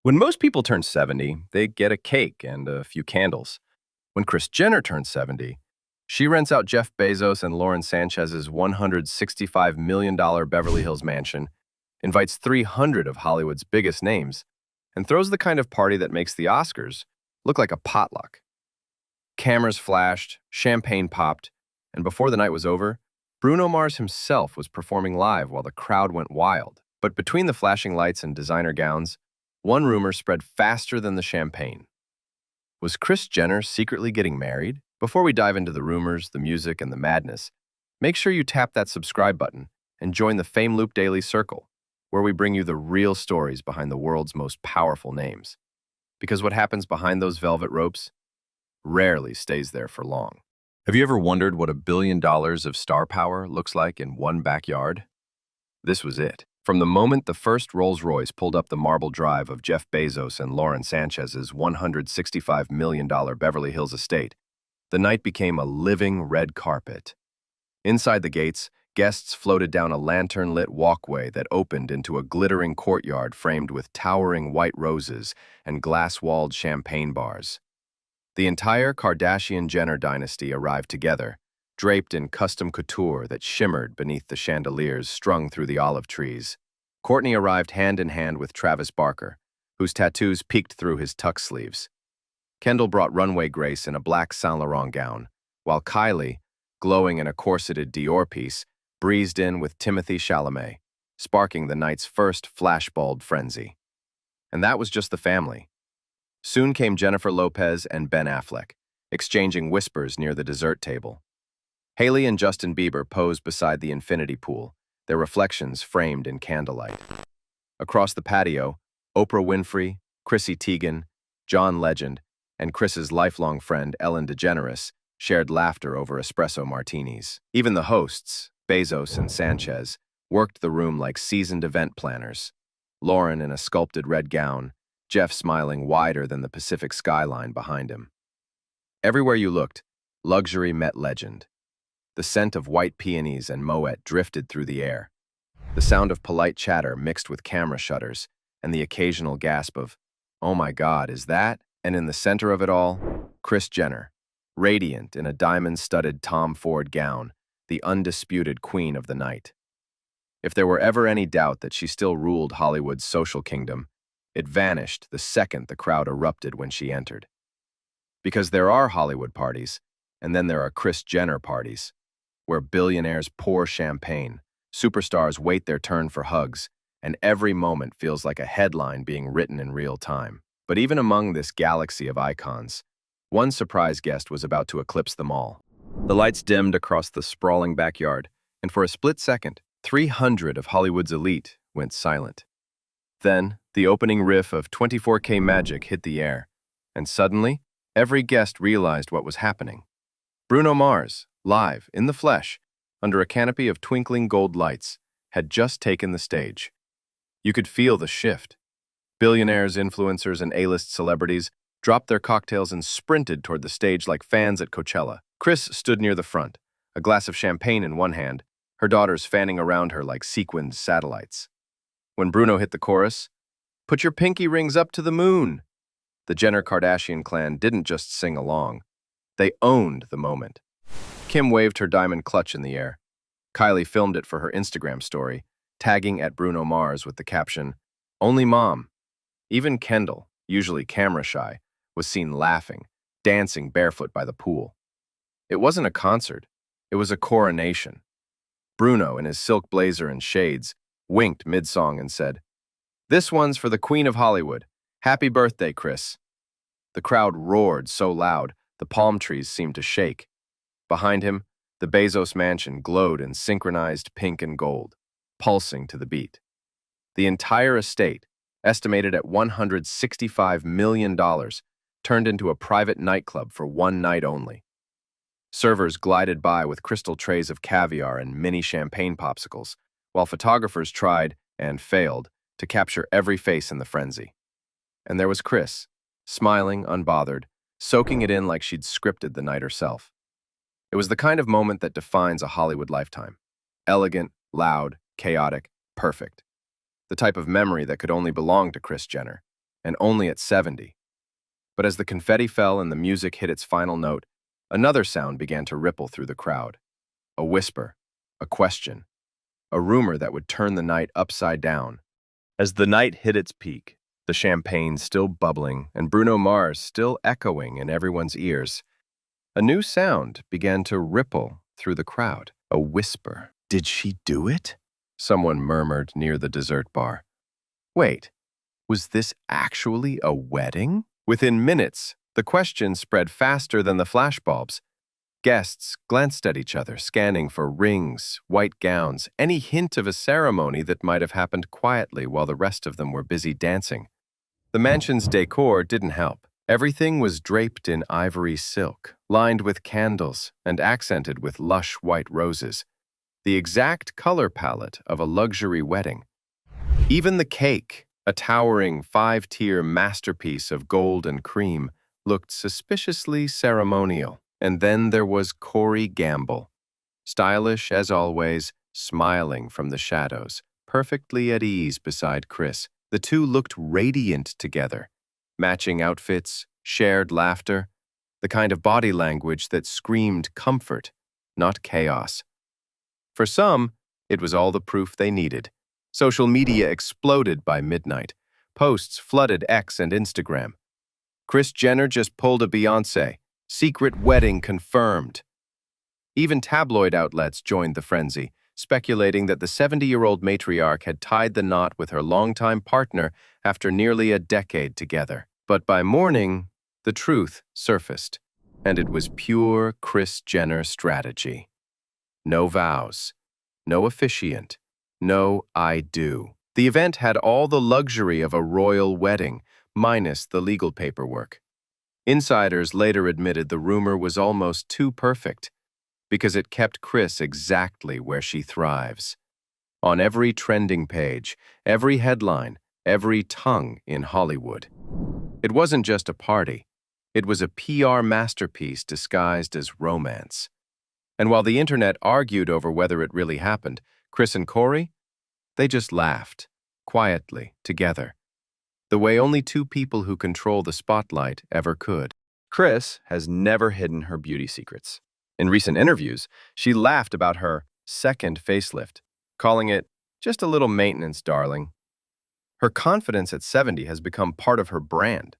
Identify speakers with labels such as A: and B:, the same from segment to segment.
A: When most people turn 70, they get a cake and a few candles. When Kris Jenner turns 70, she rents out Jeff Bezos and Lauren Sanchez's $165 million Beverly Hills mansion, invites 300 of Hollywood's biggest names, and throws the kind of party that makes the Oscars look like a potluck. Cameras flashed, champagne popped, and before the night was over, Bruno Mars himself was performing live while the crowd went wild. But between the flashing lights and designer gowns, one rumor spread faster than the champagne. Was Kris Jenner secretly getting married? Before we dive into the rumors, the music, and the madness, make sure you tap that subscribe button and join the Fame Loop Daily Circle, where we bring you the real stories behind the world's most powerful names. Because what happens behind those velvet ropes rarely stays there for long. Have you ever wondered what $1 billion of star power looks like in one backyard? This was it. From the moment the first Rolls-Royce pulled up the marble drive of Jeff Bezos and Lauren Sanchez's $165 million Beverly Hills estate, the night became a living red carpet. Inside the gates, guests floated down a lantern-lit walkway that opened into a glittering courtyard framed with towering white roses and glass-walled champagne bars. The entire Kardashian-Jenner dynasty arrived together, draped in custom couture that shimmered beneath the chandeliers strung through the olive trees. Kourtney arrived hand-in-hand with Travis Barker, whose tattoos peeked through his tuck sleeves. Kendall brought runway grace in a black Saint Laurent gown, while Kylie, glowing in a corseted Dior piece, breezed in with Timothée Chalamet, sparking the night's first flashbulb frenzy. And that was just the family. Soon came Jennifer Lopez and Ben Affleck, exchanging whispers near the dessert table. Hailey and Justin Bieber posed beside the infinity pool, their reflections framed in candlelight. Across the patio, Oprah Winfrey, Chrissy Teigen, John Legend, and Chris's lifelong friend Ellen DeGeneres shared laughter over espresso martinis. Even the hosts, Bezos and Sánchez, worked the room like seasoned event planners. Lauren in a sculpted red gown, Jeff smiling wider than the Pacific skyline behind him. Everywhere you looked, luxury met legend. The scent of white peonies and moet drifted through the air. The sound of polite chatter mixed with camera shutters, and the occasional gasp of, "Oh my God, is that?" And in the center of it all, Kris Jenner, radiant in a diamond-studded Tom Ford gown, the undisputed queen of the night. If there were ever any doubt that she still ruled Hollywood's social kingdom, it vanished the second the crowd erupted when she entered. Because there are Hollywood parties, and then there are Kris Jenner parties, where billionaires pour champagne, superstars wait their turn for hugs, and every moment feels like a headline being written in real time. But even among this galaxy of icons, one surprise guest was about to eclipse them all. The lights dimmed across the sprawling backyard, and for a split second, 300 of Hollywood's elite went silent. Then, the opening riff of 24K Magic hit the air, and suddenly, every guest realized what was happening. Bruno Mars, live, in the flesh, under a canopy of twinkling gold lights, had just taken the stage. You could feel the shift. Billionaires, influencers, and A-list celebrities dropped their cocktails and sprinted toward the stage like fans at Coachella. Kris stood near the front, a glass of champagne in one hand, her daughters fanning around her like sequined satellites. When Bruno hit the chorus, "Put your pinky rings up to the moon," the Jenner Kardashian clan didn't just sing along. They owned the moment. Kim waved her diamond clutch in the air. Kylie filmed it for her Instagram story, tagging at Bruno Mars with the caption, "Only Mom." Even Kendall, usually camera shy, was seen laughing, dancing barefoot by the pool. It wasn't a concert, it was a coronation. Bruno, in his silk blazer and shades, winked mid-song and said, "This one's for the Queen of Hollywood. Happy birthday, Kris." The crowd roared so loud, the palm trees seemed to shake. Behind him, the Bezos mansion glowed in synchronized pink and gold, pulsing to the beat. The entire estate, estimated at $165 million, turned into a private nightclub for one night only. Servers glided by with crystal trays of caviar and mini champagne popsicles, while photographers tried, and failed, to capture every face in the frenzy. And there was Kris, smiling, unbothered, soaking it in like she'd scripted the night herself. It was the kind of moment that defines a Hollywood lifetime. Elegant, loud, chaotic, perfect. The type of memory that could only belong to Kris Jenner. and only at 70. But as the confetti fell and the music hit its final note, another sound began to ripple through the crowd. A whisper, a question, a rumor that would turn the night upside down. As the night hit its peak, the champagne still bubbling and Bruno Mars still echoing in everyone's ears, a new sound began to ripple through the crowd. A whisper. Did she do it? Someone murmured near the dessert bar. Wait, was this actually a wedding? Within minutes, the question spread faster than the flashbulbs. Guests glanced at each other, scanning for rings, white gowns, any hint of a ceremony that might have happened quietly while the rest of them were busy dancing. The mansion's decor didn't help. Everything was draped in ivory silk, lined with candles and accented with lush white roses, the exact color palette of a luxury wedding. Even the cake, a towering 5-tier masterpiece of gold and cream, looked suspiciously ceremonial. And then there was Corey Gamble, stylish as always, smiling from the shadows, perfectly at ease beside Kris. The two looked radiant together. Matching outfits, shared laughter, the kind of body language that screamed comfort, not chaos. For some, it was all the proof they needed. Social media exploded by midnight. Posts flooded X and Instagram. Kris Jenner just pulled a Beyoncé. Secret wedding confirmed. Even tabloid outlets joined the frenzy, speculating that the 70-year-old matriarch had tied the knot with her longtime partner after nearly a decade together. But by morning, the truth surfaced, and it was pure Kris Jenner strategy. No vows, no officiant, no I do. The event had all the luxury of a royal wedding, minus the legal paperwork. Insiders later admitted the rumor was almost too perfect, because it kept Kris exactly where she thrives. On every trending page, every headline, every tongue in Hollywood. It wasn't just a party. It was a PR masterpiece disguised as romance. And while the internet argued over whether it really happened, Kris and Corey, they just laughed, quietly, together, the way only two people who control the spotlight ever could. Kris has never hidden her beauty secrets. In recent interviews, she laughed about her second facelift, calling it just a little maintenance, darling. Her confidence at 70 has become part of her brand,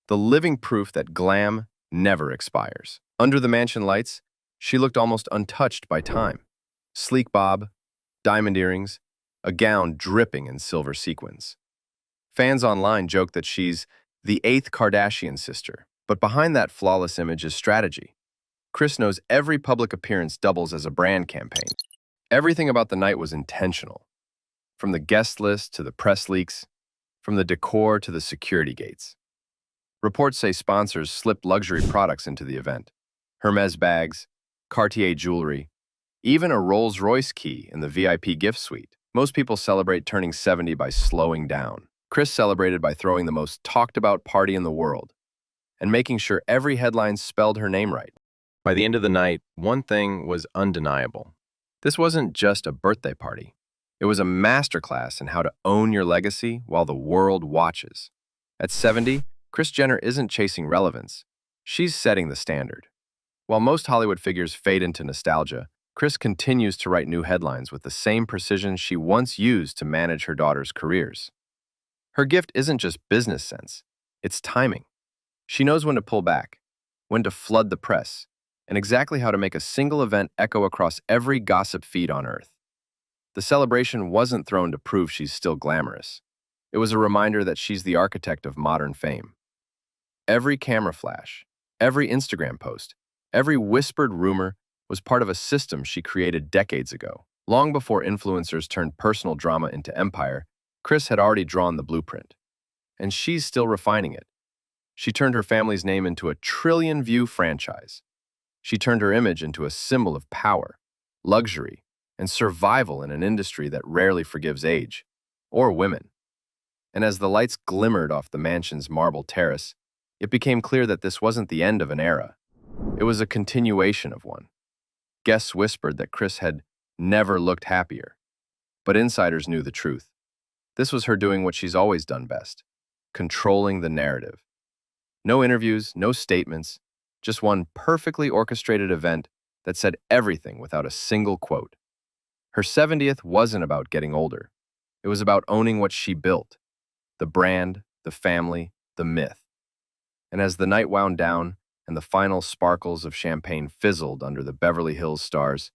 A: the living proof that glam never expires. Under the mansion lights, she looked almost untouched by time. Sleek bob, diamond earrings, a gown dripping in silver sequins. Fans online joke that she's the 8th Kardashian sister, but behind that flawless image is strategy. Kris knows every public appearance doubles as a brand campaign. Everything about the night was intentional. From the guest list to the press leaks, from the decor to the security gates. Reports say sponsors slipped luxury products into the event. Hermes bags, Cartier jewelry, even a Rolls-Royce key in the VIP gift suite. Most people celebrate turning 70 by slowing down. Kris celebrated by throwing the most talked-about party in the world and making sure every headline spelled her name right. By the end of the night, one thing was undeniable. This wasn't just a birthday party. It was a masterclass in how to own your legacy while the world watches. At 70, Kris Jenner isn't chasing relevance. She's setting the standard. While most Hollywood figures fade into nostalgia, Kris continues to write new headlines with the same precision she once used to manage her daughters' careers. Her gift isn't just business sense, it's timing. She knows when to pull back, when to flood the press, and exactly how to make a single event echo across every gossip feed on Earth. The celebration wasn't thrown to prove she's still glamorous. It was a reminder that she's the architect of modern fame. Every camera flash, every Instagram post, every whispered rumor was part of a system she created decades ago. Long before influencers turned personal drama into empire, Kris had already drawn the blueprint. And she's still refining it. She turned her family's name into a trillion-view franchise. She turned her image into a symbol of power, luxury, and survival in an industry that rarely forgives age or women. And as the lights glimmered off the mansion's marble terrace, it became clear that this wasn't the end of an era. It was a continuation of one. Guests whispered that Kris had never looked happier, but insiders knew the truth. This was her doing what she's always done best, controlling the narrative. No interviews, no statements, just one perfectly orchestrated event that said everything without a single quote. Her 70th wasn't about getting older. It was about owning what she built: the brand, the family, the myth. And as the night wound down and the final sparkles of champagne fizzled under the Beverly Hills stars,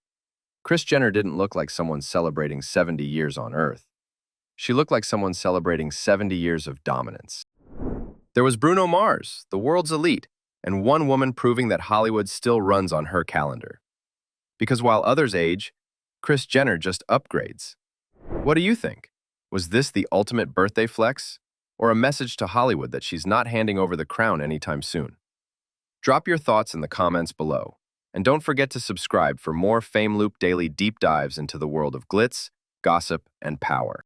A: Kris Jenner didn't look like someone celebrating 70 years on Earth. She looked like someone celebrating 70 years of dominance. There was Bruno Mars, the world's elite, and one woman proving that Hollywood still runs on her calendar. Because while others age, Kris Jenner just upgrades. What do you think? Was this the ultimate birthday flex? Or a message to Hollywood that she's not handing over the crown anytime soon? Drop your thoughts in the comments below. And don't forget to subscribe for more Fame Loop Daily deep dives into the world of glitz, gossip, and power.